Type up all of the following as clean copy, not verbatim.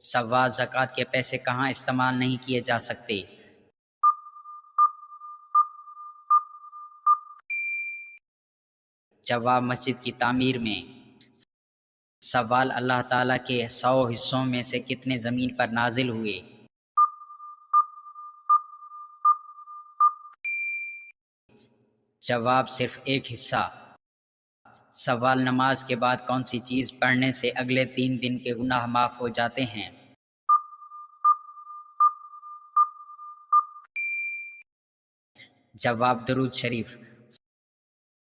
سوال زکوٰۃ کے پیسے کہاں استعمال نہیں کیے جا سکتے؟ جواب مسجد کی تعمیر میں۔ سوال اللہ تعالیٰ کے 100 حصوں میں سے کتنے زمین پر نازل ہوئے؟ جواب صرف ایک حصہ۔ سوال نماز کے بعد کون سی چیز پڑھنے سے اگلے 3 دن کے گناہ معاف ہو جاتے ہیں؟ جواب درود شریف۔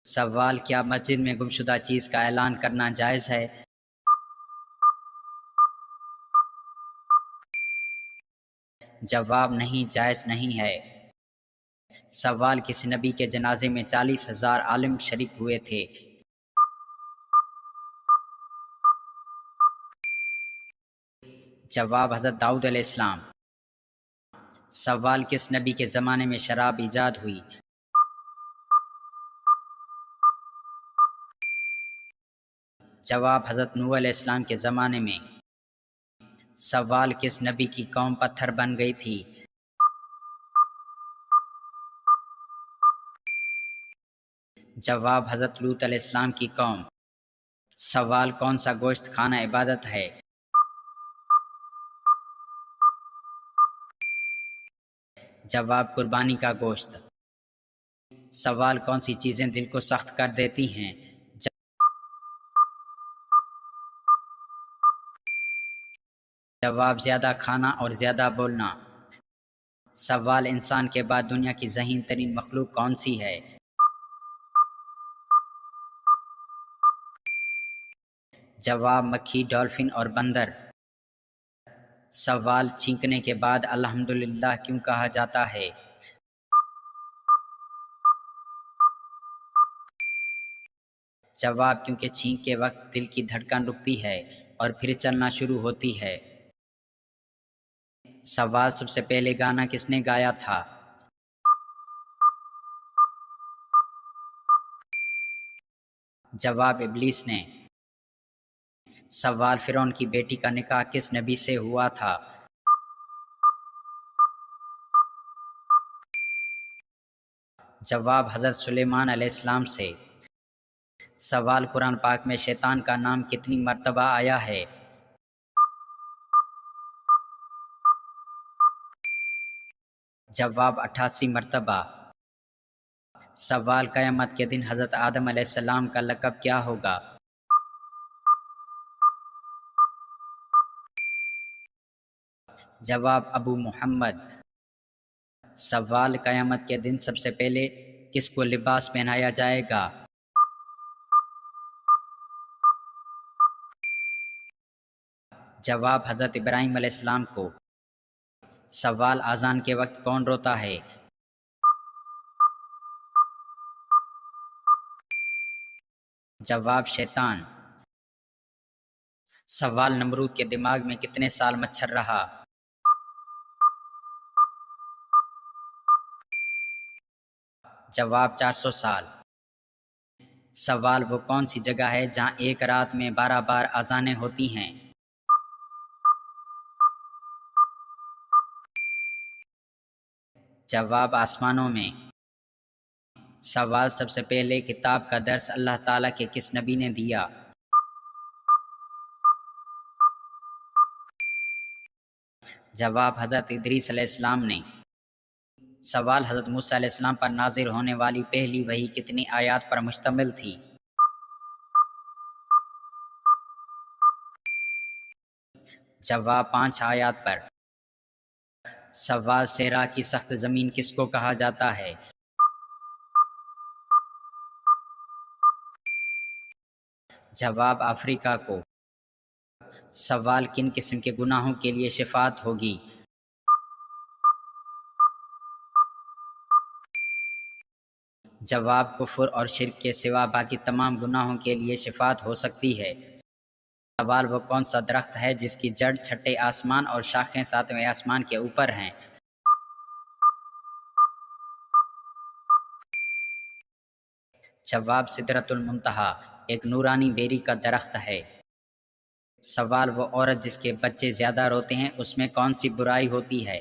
سوال کیا مسجد میں گمشدہ چیز کا اعلان کرنا جائز ہے؟ جواب نہیں، جائز نہیں ہے۔ سوال کس نبی کے جنازے میں 40,000 عالم شریک ہوئے تھے؟ جواب حضرت داؤد علیہ السلام۔ سوال کس نبی کے زمانے میں شراب ایجاد ہوئی؟ جواب حضرت نوح علیہ السلام کے زمانے میں۔ سوال کس نبی کی قوم پتھر بن گئی تھی؟ جواب حضرت لوط علیہ السلام کی قوم۔ سوال کون سا گوشت کھانا عبادت ہے؟ جواب قربانی کا گوشت۔ سوال کون سی چیزیں دل کو سخت کر دیتی ہیں؟ جواب زیادہ کھانا اور زیادہ بولنا۔ سوال انسان کے بعد دنیا کی ذہین ترین مخلوق کون سی ہے؟ جواب مکھی، ڈولفن اور بندر۔ سوال چھینکنے کے بعد الحمدللہ کیوں کہا جاتا ہے؟ جواب کیونکہ چھینک کے وقت دل کی دھڑکن رکتی ہے اور پھر چلنا شروع ہوتی ہے۔ سوال سب سے پہلے گانا کس نے گایا تھا؟ جواب ابلیس نے۔ سوال فرعون کی بیٹی کا نکاح کس نبی سے ہوا تھا؟ جواب حضرت سلیمان علیہ السلام سے۔ سوال قرآن پاک میں شیطان کا نام کتنی مرتبہ آیا ہے؟ جواب 88 مرتبہ۔ سوال قیامت کے دن حضرت آدم علیہ السلام کا لقب کیا ہوگا؟ جواب ابو محمد۔ سوال قیامت کے دن سب سے پہلے کس کو لباس پہنایا جائے گا؟ جواب حضرت ابراہیم علیہ السلام کو۔ سوال اذان کے وقت کون روتا ہے؟ جواب شیطان۔ سوال نمرود کے دماغ میں کتنے سال مچھر رہا؟ جواب 400 سال۔ سوال وہ کون سی جگہ ہے جہاں ایک رات میں 12 بار اذانیں ہوتی ہیں؟ جواب آسمانوں میں۔ سوال سب سے پہلے کتاب کا درس اللہ تعالیٰ کے کس نبی نے دیا؟ جواب حضرت ادریس علیہ السلام نے۔ سوال حضرت موسیٰ علیہ السلام پر نازل ہونے والی پہلی وحی کتنی آیات پر مشتمل تھی؟ جواب 5 آیات پر۔ سوال صحرا کی سخت زمین کس کو کہا جاتا ہے؟ جواب افریقہ کو۔ سوال کن قسم کے گناہوں کے لیے شفاعت ہوگی؟ جواب کفر اور شرک کے سوا باقی تمام گناہوں کے لیے شفاعت ہو سکتی ہے۔ سوال وہ کون سا درخت ہے جس کی جڑ چھٹے آسمان اور شاخیں 7ویں آسمان کے اوپر ہیں؟ جواب سدرۃ المنتہا ایک نورانی بیری کا درخت ہے۔ سوال وہ عورت جس کے بچے زیادہ روتے ہیں اس میں کون سی برائی ہوتی ہے؟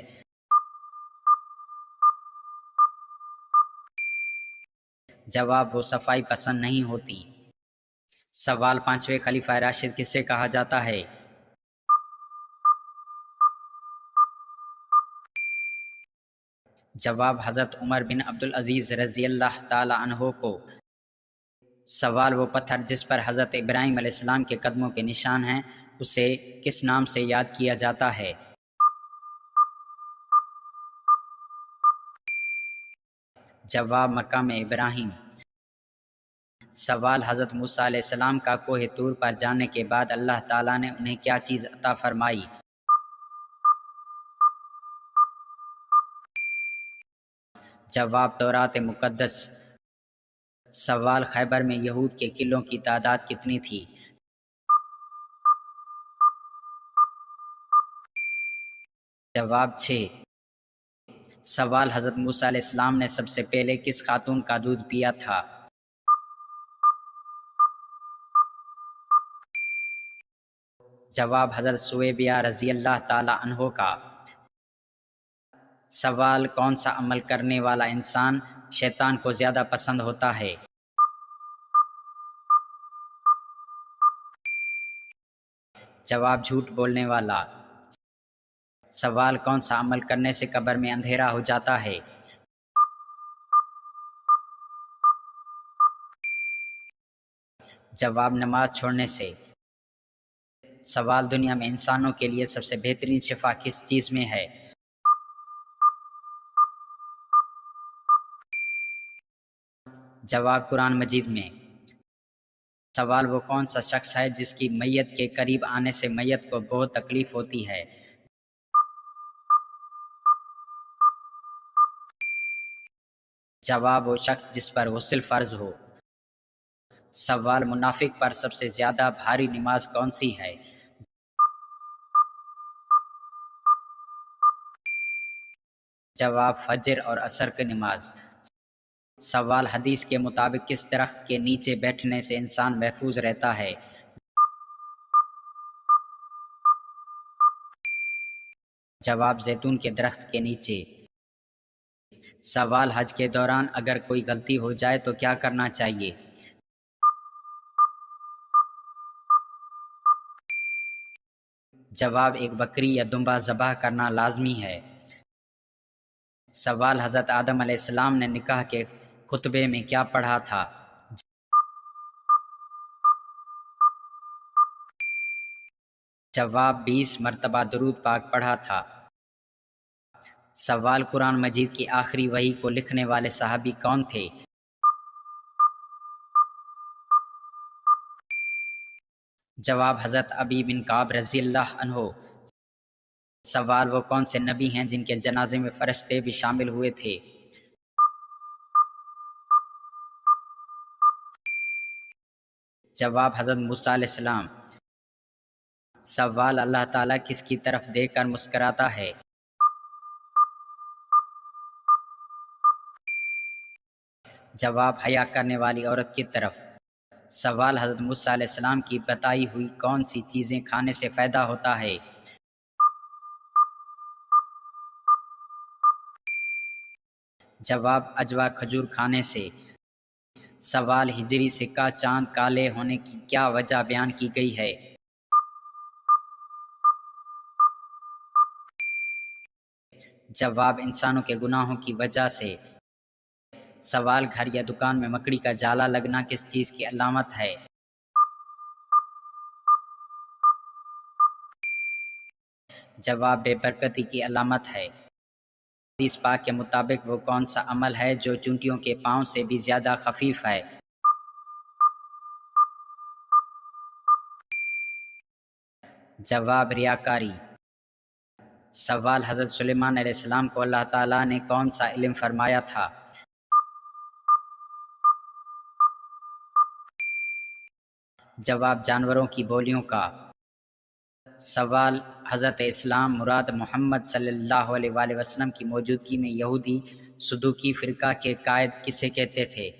جواب وہ صفائی پسند نہیں ہوتی۔ سوال پانچویں خلیفہ راشد کسے کہا جاتا ہے؟ جواب حضرت عمر بن عبدالعزیز رضی اللہ تعالی عنہ کو۔ سوال وہ پتھر جس پر حضرت ابراہیم علیہ السلام کے قدموں کے نشان ہیں اسے کس نام سے یاد کیا جاتا ہے؟ جواب مقام ابراہیم۔ سوال حضرت موسیٰ علیہ السلام کا کوہ طور پر جانے کے بعد اللہ تعالیٰ نے انہیں کیا چیز عطا فرمائی؟ جواب تورات مقدس۔ سوال خیبر میں یہود کے قلعوں کی تعداد کتنی تھی؟ جواب 6۔ سوال حضرت موسیٰ علیہ السلام نے سب سے پہلے کس خاتون کا دودھ پیا تھا؟ جواب حضرت سویبیہ رضی اللہ تعالی عنہ کا۔ سوال کون سا عمل کرنے والا انسان شیطان کو زیادہ پسند ہوتا ہے؟ جواب جھوٹ بولنے والا۔ سوال کون سا عمل کرنے سے قبر میں اندھیرا ہو جاتا ہے؟ جواب نماز چھوڑنے سے۔ سوال دنیا میں انسانوں کے لیے سب سے بہترین شفا کس چیز میں ہے؟ جواب قرآن مجید میں۔ سوال وہ کون سا شخص ہے جس کی میت کے قریب آنے سے میت کو بہت تکلیف ہوتی ہے؟ جواب وہ شخص جس پر غسل فرض ہو۔ سوال منافق پر سب سے زیادہ بھاری نماز کون سی ہے؟ جواب فجر اور عصر کی نماز۔ سوال حدیث کے مطابق کس درخت کے نیچے بیٹھنے سے انسان محفوظ رہتا ہے؟ جواب زیتون کے درخت کے نیچے۔ سوال حج کے دوران اگر کوئی غلطی ہو جائے تو کیا کرنا چاہیے؟ جواب ایک بکری یا دمبہ ذبح کرنا لازمی ہے۔ سوال حضرت آدم علیہ السلام نے نکاح کے خطبے میں کیا پڑھا تھا؟ جواب 20 مرتبہ درود پاک پڑھا تھا۔ سوال قرآن مجید کی آخری وحی کو لکھنے والے صحابی کون تھے؟ جواب حضرت ابی بن کعب رضی اللہ عنہ۔ سوال وہ کون سے نبی ہیں جن کے جنازے میں فرشتے بھی شامل ہوئے تھے؟ جواب حضرت موسیٰ علیہ السلام۔ سوال اللہ تعالیٰ کس کی طرف دیکھ کر مسکراتا ہے؟ جواب حیا کرنے والی عورت کی طرف۔ سوال حضرت موسیٰ علیہ السلام کی بتائی ہوئی کون سی چیزیں کھانے سے پیدا ہوتا ہے؟ جواب اجوا کھجور کھانے سے۔ سوال ہجری سکہ چاند کالے ہونے کی کیا وجہ بیان کی گئی ہے؟ جواب انسانوں کے گناہوں کی وجہ سے۔ سوال گھر یا دکان میں مکڑی کا جالا لگنا کس چیز کی علامت ہے؟ جواب بے برکتی کی علامت ہے۔ حدیث پاک کے مطابق وہ کون سا عمل ہے جو چونٹیوں کے پاؤں سے بھی زیادہ خفیف ہے؟ جواب ریاکاری۔ سوال حضرت سلیمان علیہ السلام کو اللہ تعالیٰ نے کون سا علم فرمایا تھا؟ جواب جانوروں کی بولیوں کا۔ سوال حضرت اسلام مراد محمد صلی اللہ علیہ وآلہ وسلم کی موجودگی میں یہودی صدوقی فرقہ کے قائد کسے کہتے تھے؟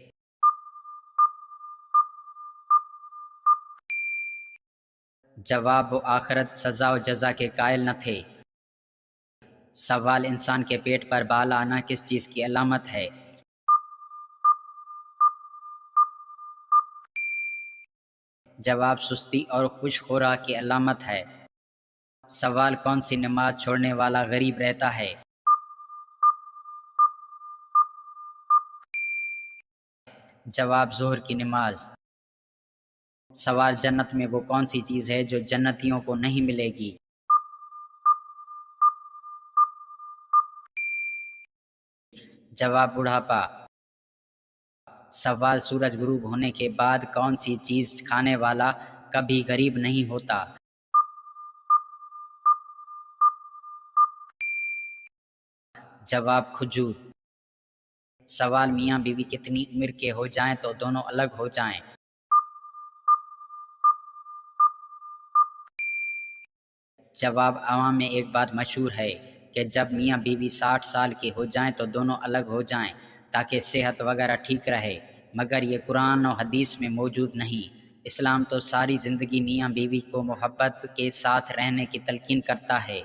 جواب: وہ آخرت، سزا و جزا کے قائل نہ تھے۔ سوال: انسان کے پیٹ پر بال آنا کس چیز کی علامت ہے؟ جواب: سستی اور خوش خوراک کی علامت ہے۔ سوال: کون سی نماز چھوڑنے والا غریب رہتا ہے؟ جواب: ظہر کی نماز۔ سوال: جنت میں وہ کون سی چیز ہے جو جنتیوں کو نہیں ملے گی؟ جواب: بڑھاپا۔ سوال: سورج غروب ہونے کے بعد کون سی چیز کھانے والا کبھی غریب نہیں ہوتا؟ جواب: کھجور۔ سوال: میاں بیوی کتنی عمر کے ہو جائیں تو دونوں الگ ہو جائیں؟ جواب: عوام میں ایک بات مشہور ہے کہ جب میاں بیوی 60 سال کے ہو جائیں تو دونوں الگ ہو جائیں تاکہ صحت وغیرہ ٹھیک رہے، مگر یہ قرآن و حدیث میں موجود نہیں۔ اسلام تو ساری زندگی میاں بیوی کو محبت کے ساتھ رہنے کی تلقین کرتا ہے۔